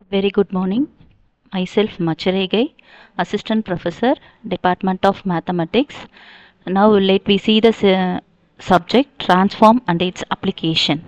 Very good morning. Myself Macharegai, Assistant Professor, Department of Mathematics. Now let we see the subject transform and its application.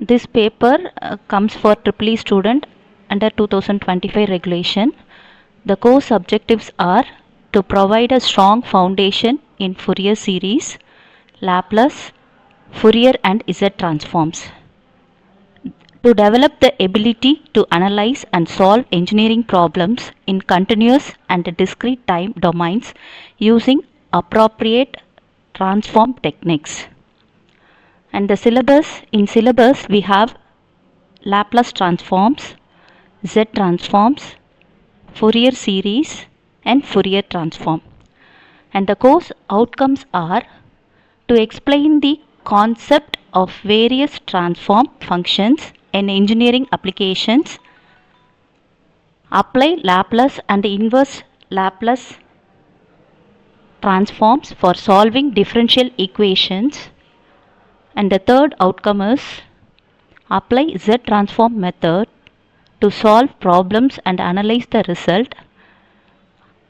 This paper comes for Triple E student under 2025 regulation. The course objectives are to provide a strong foundation in Fourier series, Laplace, Fourier and Z transforms. To develop the ability to analyze and solve engineering problems in continuous and discrete time domains using appropriate transform techniques. And the syllabus we have Laplace transforms, Z transforms, Fourier series and Fourier transform. And the course outcomes are to explain the concept of various transform functions in engineering applications, apply Laplace and inverse Laplace transforms for solving differential equations, and the third outcome is apply Z transform method to solve problems and analyze the result,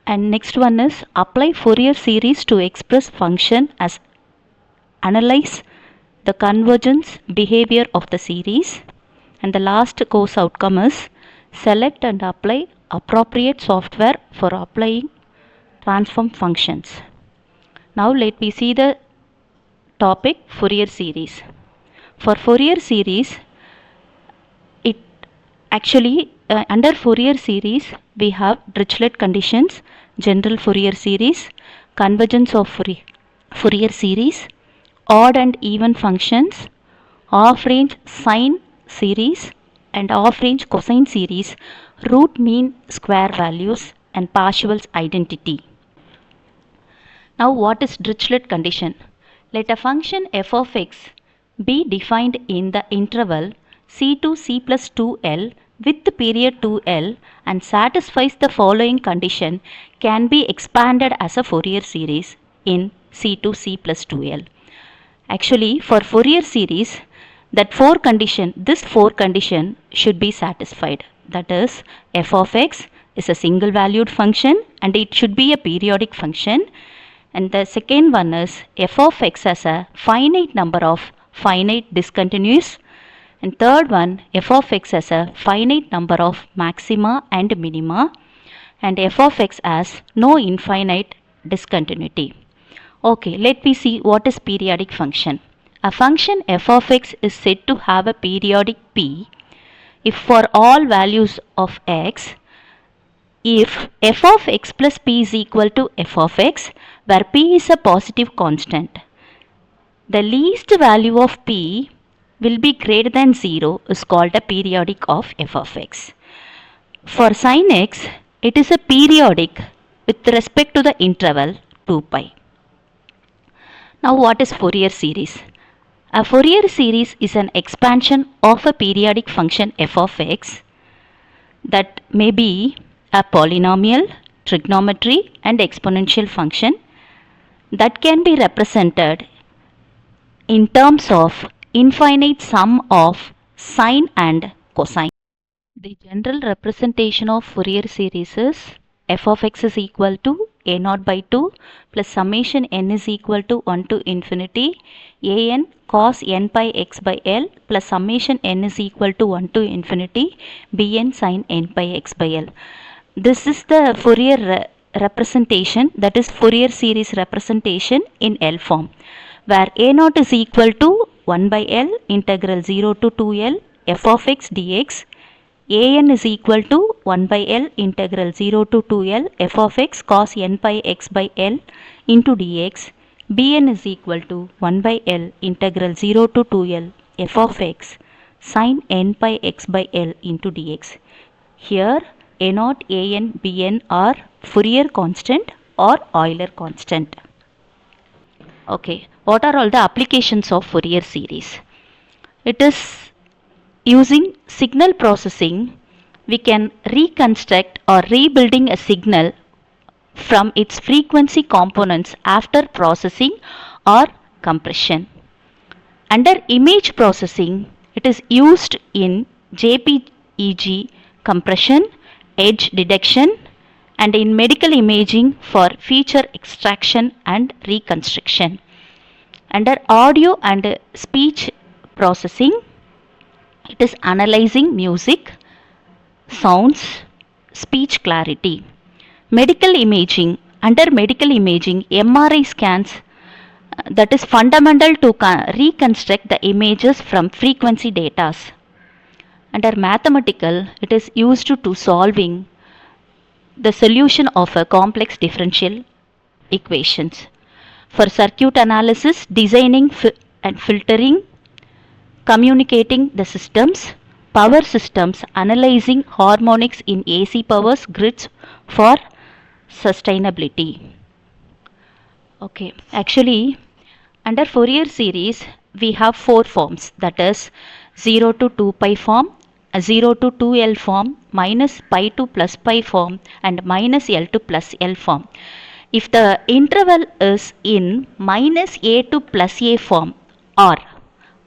and next one is apply Fourier series to express function as analyze the convergence behavior of the series, and the last course outcome is select and apply appropriate software for applying transform functions. Now let me see the topic Fourier series. For Fourier series, it actually under Fourier series we have Dirichlet conditions, general Fourier series, convergence of Fourier series, odd and even functions, off-range sine series and off-range cosine series, root mean square values and Parseval's identity. Now what is Dirichlet condition? Let a function f of x be defined in the interval c to c plus 2l with the period 2l and satisfies the following condition can be expanded as a Fourier series in c to c plus 2l. Actually, for Fourier series, this four condition should be satisfied. That is, f of x is a single valued function and it should be a periodic function. And the second one is f of x has a finite number of finite discontinuous. And third one, f of x has a finite number of maxima and minima. And f of x has no infinite discontinuity. Okay, let me see what is periodic function. A function f of x is said to have a periodic p if for all values of x, if f of x plus p is equal to f of x, where p is a positive constant. The least value of p will be greater than 0 is called a periodic of f of x. For sin x, it is a periodic with respect to the interval 2 pi. Now what is Fourier series? A Fourier series is an expansion of a periodic function f of x that may be a polynomial, trigonometry and exponential function that can be represented in terms of infinite sum of sine and cosine. The general representation of Fourier series is f of x is equal to a naught by 2 plus summation n is equal to 1 to infinity a n cos n pi x by l plus summation n is equal to 1 to infinity b n sin n pi x by l. This is the Fourier representation, that is Fourier series representation in L form, where a naught is equal to 1 by l integral 0 to 2l f of x dx, an is equal to 1 by l integral 0 to 2l f of x cos n pi x by l into dx, bn is equal to 1 by l integral 0 to 2l f of x sin n pi x by l into dx. Here a naught, an, bn are Fourier constant or Euler constant. Okay, what are all the applications of Fourier series? It is using signal processing, we can reconstruct or rebuilding a signal from its frequency components after processing or compression. Under image processing, it is used in e.g. compression, edge detection, and in medical imaging for feature extraction and reconstruction. Under audio and speech processing, it is analyzing music, sounds, speech clarity. Medical imaging, under medical imaging, MRI scans that is fundamental to reconstruct the images from frequency data. Under mathematical, it is used to solving the solution of a complex differential equations. For circuit analysis, designing and filtering, communicating the systems, power systems, analyzing harmonics in AC powers grids for sustainability. Okay, actually, under Fourier series, we have four forms, that is 0 to 2 pi form, 0 to 2L form, minus pi to plus pi form, and minus L to plus L form. If the interval is in minus A to plus A form, or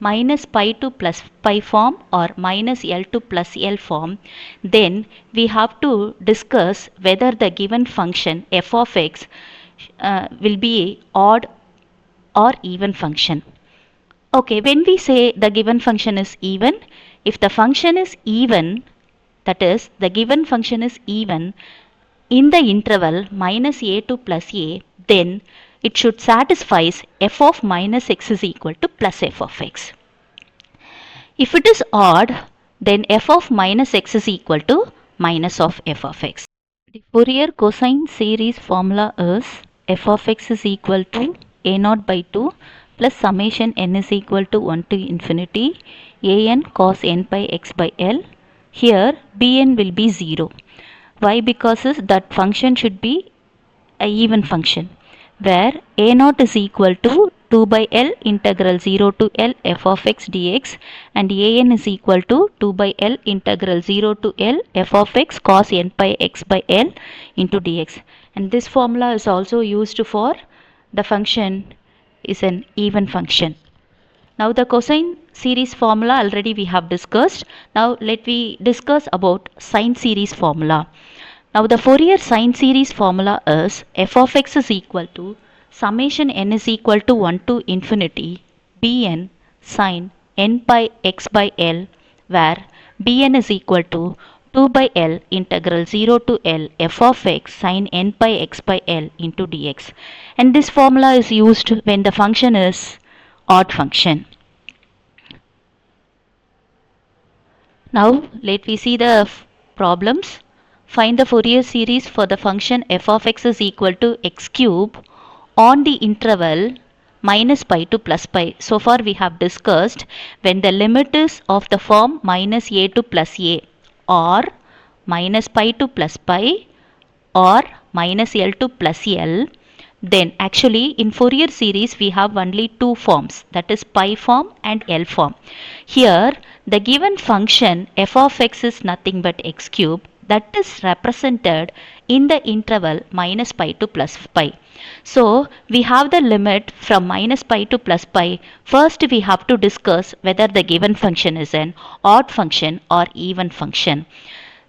minus pi to plus pi form, or minus L to plus L form, then we have to discuss whether the given function f of x will be odd or even function. Okay, when we say the given function is even, if the function is even, that is the given function is even in the interval minus a to plus a, then it should satisfy f of minus x is equal to plus f of x. If it is odd, then f of minus x is equal to minus of f of x. The Fourier cosine series formula is f of x is equal to a naught by 2 plus summation n is equal to 1 to infinity a n cos n pi x by L. Here bn will be 0. Why? Because that function should be a even function, where a naught is equal to 2 by L integral 0 to L f of x dx, and a n is equal to 2 by L integral 0 to L f of x cos n pi x by L into dx. And this formula is also used for the function is an even function. Now the cosine series formula already we have discussed. Now let me discuss about sine series formula. Now the Fourier sine series formula is f of x is equal to summation n is equal to 1 to infinity bn sine n pi x by L, where bn is equal to 2 by L integral 0 to L f of x sine n pi x by L into dx. And this formula is used when the function is odd function. Now let me see the problems. Find the Fourier series for the function f of x is equal to x cube on the interval minus pi to plus pi. So far we have discussed when the limit is of the form minus a to plus a, or minus pi to plus pi, or minus L to plus L, then actually in Fourier series we have only two forms, that is pi form and L form. Here the given function f of x is nothing but x cube, that is represented in the interval minus pi to plus pi. So we have the limit from minus pi to plus pi. First we have to discuss whether the given function is an odd function or even function.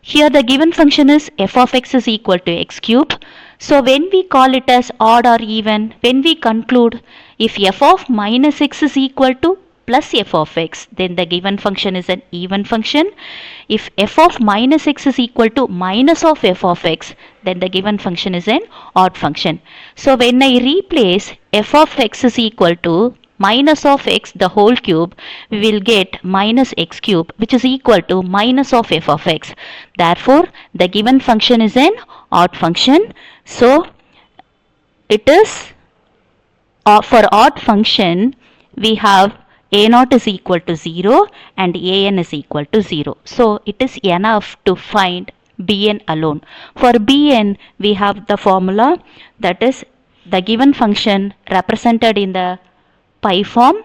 Here the given function is f of x is equal to x cube. So when we call it as odd or even, when we conclude if f of minus x is equal to plus f of x, then the given function is an even function. If f of minus x is equal to minus of f of x, then the given function is an odd function. So when I replace f of x is equal to minus of x the whole cube, we will get minus x cube, which is equal to minus of f of x. Therefore the given function is an odd function. So it is for odd function we have a naught is equal to 0 and a n is equal to 0. So it is enough to find bn alone. For bn we have the formula, that is the given function represented in the pi form.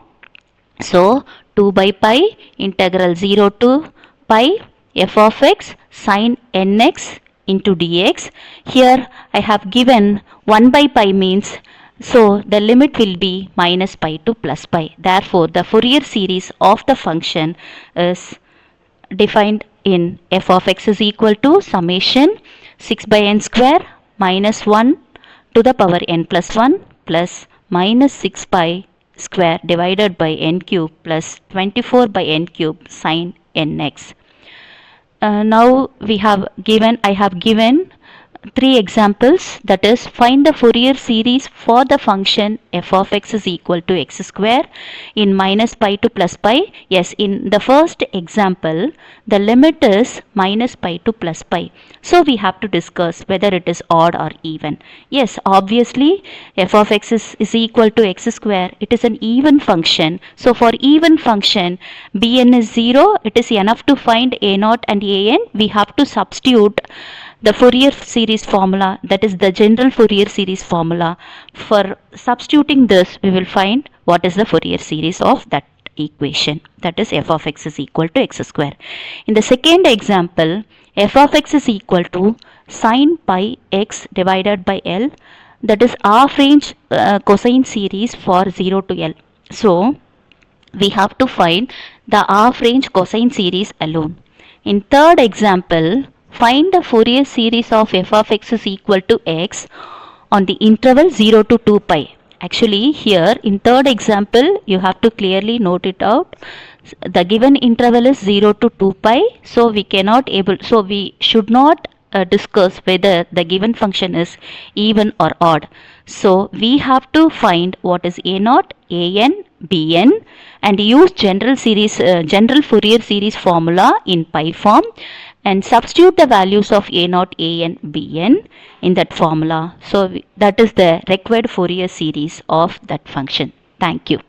So 2 by pi integral 0 to pi f of x sine nx into dx. Here I have given 1 by pi means, so the limit will be minus pi to plus pi. Therefore the Fourier series of the function is defined in f of x is equal to summation 6 by n square minus 1 to the power n plus 1 plus minus 6 pi square divided by n cube plus 24 by n cube sin nx. Now I have given three examples, that is, find the Fourier series for the function f of x is equal to x square in minus pi to plus pi. Yes, in the first example the limit is minus pi to plus pi, so we have to discuss whether it is odd or even. Yes, obviously f of x is equal to x square, it is an even function, so for even function bn is 0, it is enough to find a0 and an. We have to substitute the Fourier series formula, that is the general Fourier series formula. For substituting this, we will find what is the Fourier series of that equation, that is f of x is equal to x square. In the second example, f of x is equal to sin pi x divided by L, that is half range cosine series for 0 to L. So we have to find the half range cosine series alone. In third example, find the Fourier series of f of x is equal to x on the interval 0 to 2 pi. Actually, here in third example, you have to clearly note it out. The given interval is 0 to 2 pi, so we should not discuss whether the given function is even or odd. So we have to find what is a0, an, bn, and use general Fourier series formula in pi form, and substitute the values of a0, an, bn in that formula. So that is the required Fourier series of that function. Thank you.